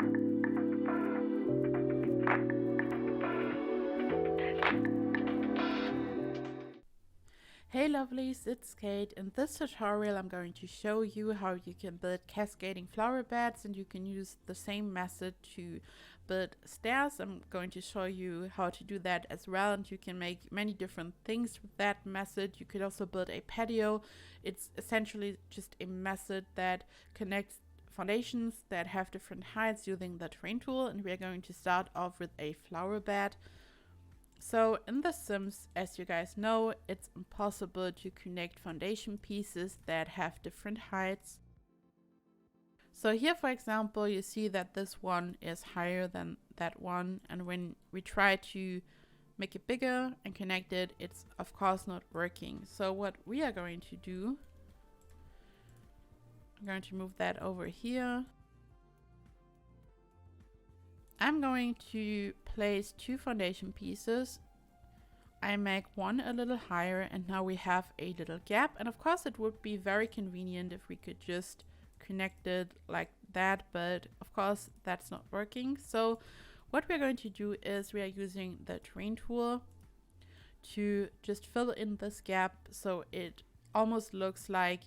Hey lovelies, it's Kate. In this tutorial I'm going to show you how you can build cascading flower beds, and you can use the same method to build stairs. I'm going to show you how to do that as well, and you can make many different things with that method. You could also build a patio. It's essentially just a method that connects foundations that have different heights using the terrain tool, and we are going to start off with a flower bed. So in The Sims, as you guys know, it's impossible to connect foundation pieces that have different heights. So here, for example, you see that this one is higher than that one, and when we try to make it bigger and connect it, it's of course not working. So what we are going to do, I'm going to move that over here. I'm going to place two foundation pieces. I make one a little higher, and now we have a little gap. And of course it would be very convenient if we could just connect it like that, but of course that's not working. So what we're going to do is we are using the terrain tool to just fill in this gap so it almost looks like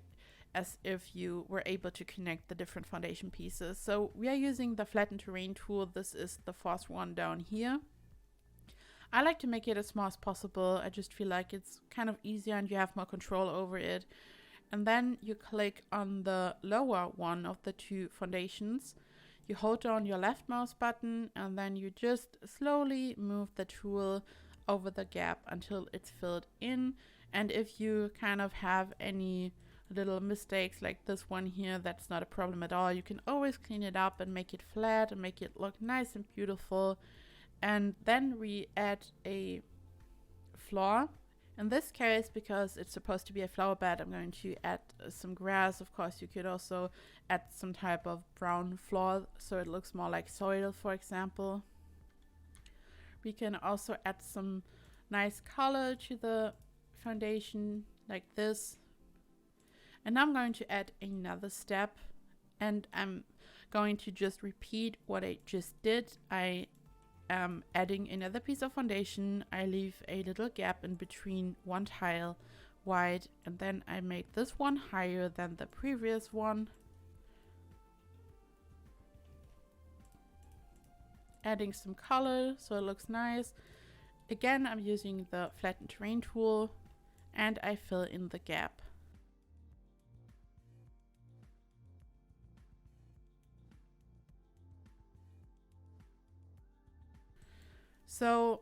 as if you were able to connect the different foundation pieces. So we are using the flatten terrain tool. This is the fourth one down here. I like to make it as small as possible. I just feel like it's kind of easier and you have more control over it. And then you click on the lower one of the two foundations. You hold down your left mouse button, and then you just slowly move the tool over the gap until it's filled in. And if you kind of have any little mistakes like this one here, that's not a problem at all. You can always clean it up and make it flat and make it look nice and beautiful. And then we add a floor. In this case, because it's supposed to be a flower bed, I'm going to add some grass. Of course, you could also add some type of brown floor so it looks more like soil, for example. We can also add some nice color to the foundation like this. And now I'm going to add another step, and I'm going to just repeat what I just did. I am adding another piece of foundation. I leave a little gap in between one tile wide, and then I make this one higher than the previous one. Adding some color so it looks nice. Again, I'm using the flatten terrain tool, and I fill in the gap. So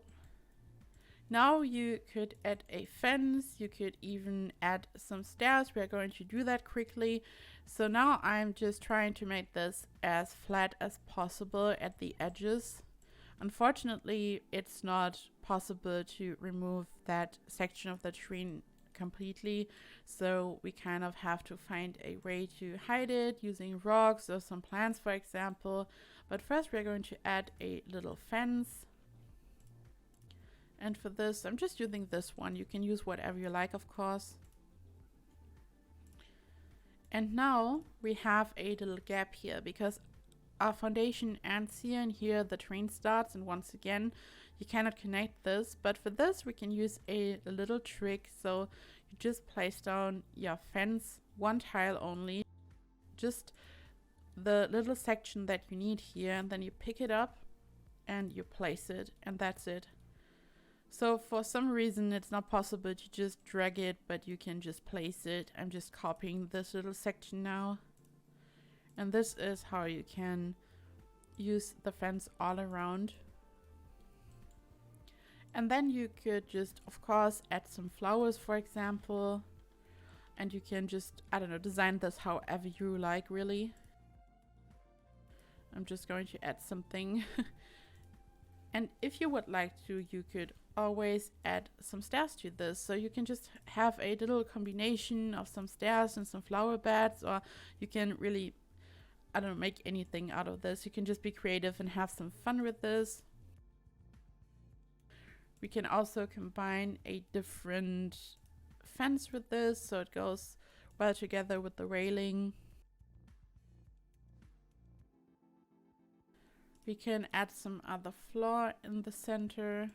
now you could add a fence, you could even add some stairs. We are going to do that quickly. So now I'm just trying to make this as flat as possible at the edges. Unfortunately, it's not possible to remove that section of the terrain completely, so we kind of have to find a way to hide it using rocks or some plants, for example. But first we're going to add a little fence. And for this, I'm just using this one. You can use whatever you like, of course. And now we have a little gap here because our foundation ends here, and here the terrain starts. And once again, you cannot connect this. But for this, we can use a little trick. So you just place down your fence, one tile only, just the little section that you need here. And then you pick it up and you place it, and that's it. So for some reason it's not possible to just drag it, but you can just place it. I'm just copying this little section now. And this is how you can use the fence all around. And then you could just, of course, add some flowers, for example. And you can just, I don't know, design this however you like, really. I'm just going to add something. And if you would like to, you could always add some stairs to this. So you can just have a little combination of some stairs and some flower beds, or you can really, I don't know, make anything out of this. You can just be creative and have some fun with this. We can also combine a different fence with this, so it goes well together with the railing. We can add some other floor in the center.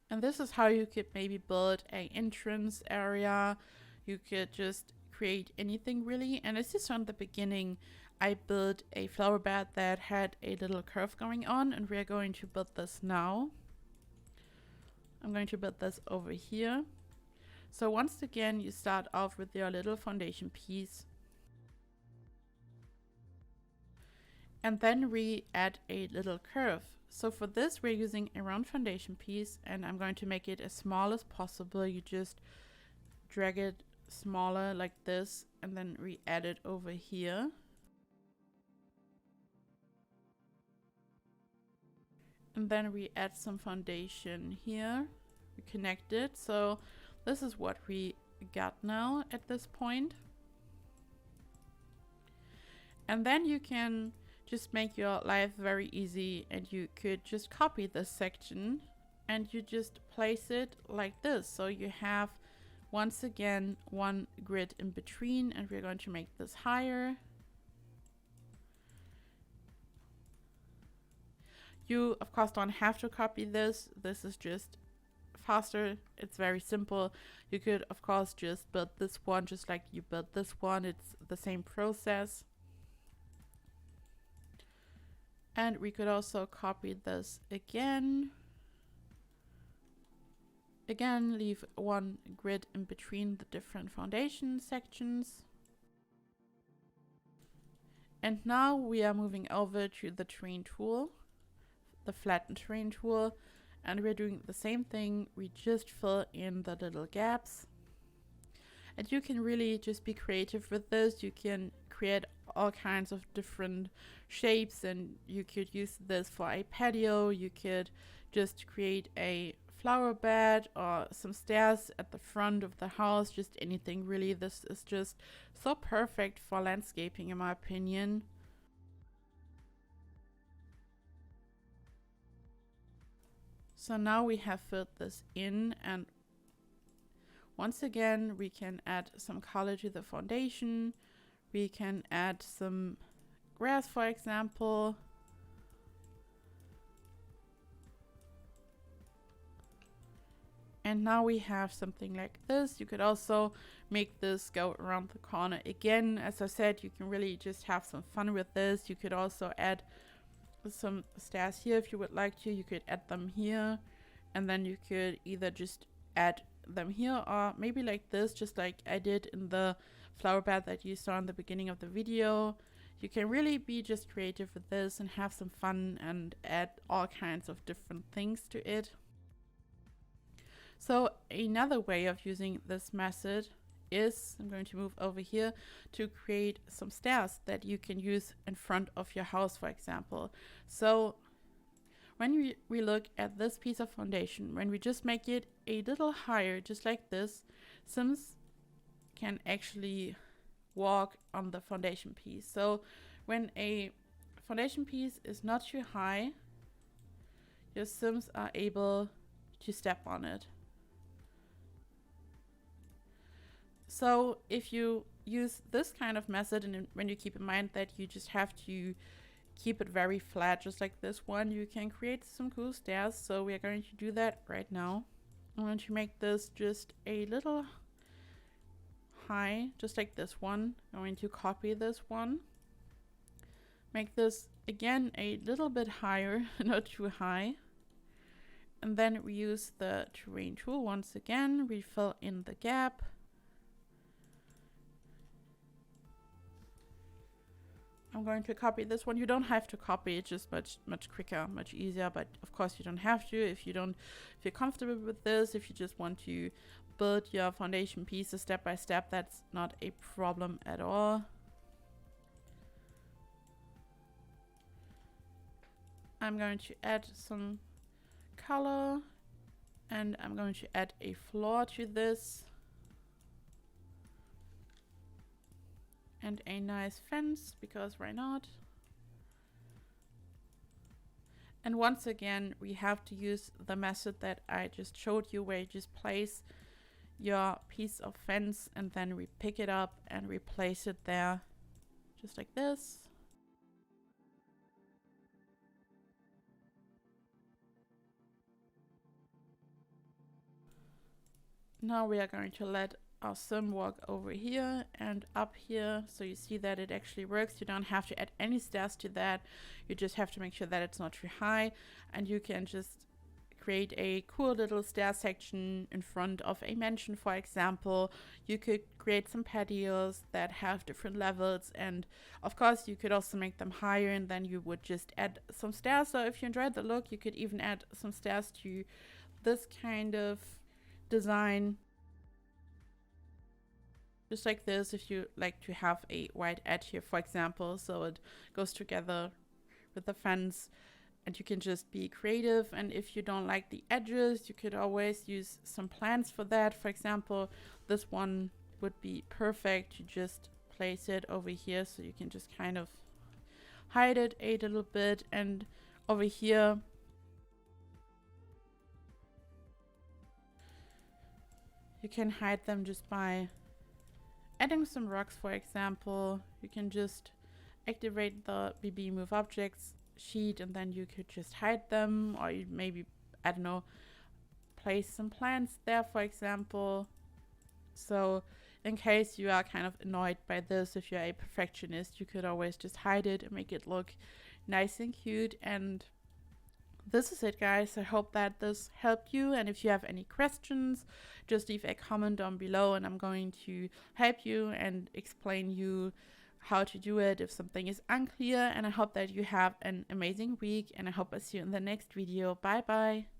And this is how you could maybe build an entrance area. You could just create anything really. And as you saw in the beginning, I built a flower bed that had a little curve going on, and we're going to build this now. I'm going to build this over here. So once again, you start off with your little foundation piece. And then we add a little curve. So for this, we're using a round foundation piece, and I'm going to make it as small as possible. You just drag it smaller like this, and then we add it over here. And then we add some foundation here. We connect it. So this is what we got now at this point. And then you can just make your life very easy, and you could just copy this section and you just place it like this. So you have, once again, one grid in between, and we're going to make this higher. You, of course, don't have to copy this. This is just faster. It's very simple. You could, of course, just build this one just like you built this one. It's the same process. And we could also copy this again. Again, leave one grid in between the different foundation sections. And now we are moving over to the terrain tool, the flatten terrain tool, and we're doing the same thing. We just fill in the little gaps. And you can really just be creative with this. You can create all kinds of different shapes, and you could use this for a patio. You could just create a flower bed or some stairs at the front of the house, just anything really. This is just so perfect for landscaping, in my opinion. So now we have filled this in, and once again we can add some color to the foundation. We can add some grass, for example. And now we have something like this. You could also make this go around the corner again. As I said, you can really just have some fun with this. You could also add some stairs here if you would like to. You could add them here, and then you could either just add them here, or maybe like this, just like I did in the flower bed that you saw in the beginning of the video. You can really be just creative with this and have some fun and add all kinds of different things to it. So another way of using this method is, I'm going to move over here, to create some stairs that you can use in front of your house, for example. So when we look at this piece of foundation, when we just make it a little higher, just like this, Sims can actually walk on the foundation piece. So when a foundation piece is not too high, your Sims are able to step on it. So if you use this kind of method, and when you keep in mind that you just have to keep it very flat, just like this one, you can create some cool stairs. So we are going to do that right now. I'm going to make this just a little high, just like this one. I'm going to copy this one. Make this again a little bit higher, not too high. And then we use the terrain tool once again. We fill in the gap. I'm going to copy this one. You don't have to copy it, just much quicker, much easier, but of course you don't have to if you don't feel comfortable with this. If you just want to build your foundation pieces step by step, that's not a problem at all. I'm going to add some color, and I'm going to add a floor to this. And a nice fence, because why not? And once again, we have to use the method that I just showed you, where you just place your piece of fence and then pick it up and replace it there, just like this. Now we are going to let our sim walk over here and up here, so you see that it actually works. You don't have to add any stairs to that. You just have to make sure that it's not too high, and you can just create a cool little stair section in front of a mansion, for example. You could create some patios that have different levels, and of course you could also make them higher, and then you would just add some stairs. So if you enjoyed the look, you could even add some stairs to this kind of design, just like this, if you like to have a white edge here, for example, so it goes together with the fence. And you can just be creative, and if you don't like the edges, you could always use some plants for that. For example, this one would be perfect. You just place it over here, so you can just kind of hide it a little bit. And over here, you can hide them just by adding some rocks, for example. You can just activate the BB Move Objects sheet, and then you could just hide them, or you maybe, I don't know, place some plants there, for example. So in case you are kind of annoyed by this, if you're a perfectionist, you could always just hide it and make it look nice and cute. And this is it, guys. I hope that this helped you, and if you have any questions, just leave a comment down below and I'm going to help you and explain you how to do it if something is unclear. And I hope that you have an amazing week, and I hope I see you in the next video. Bye bye.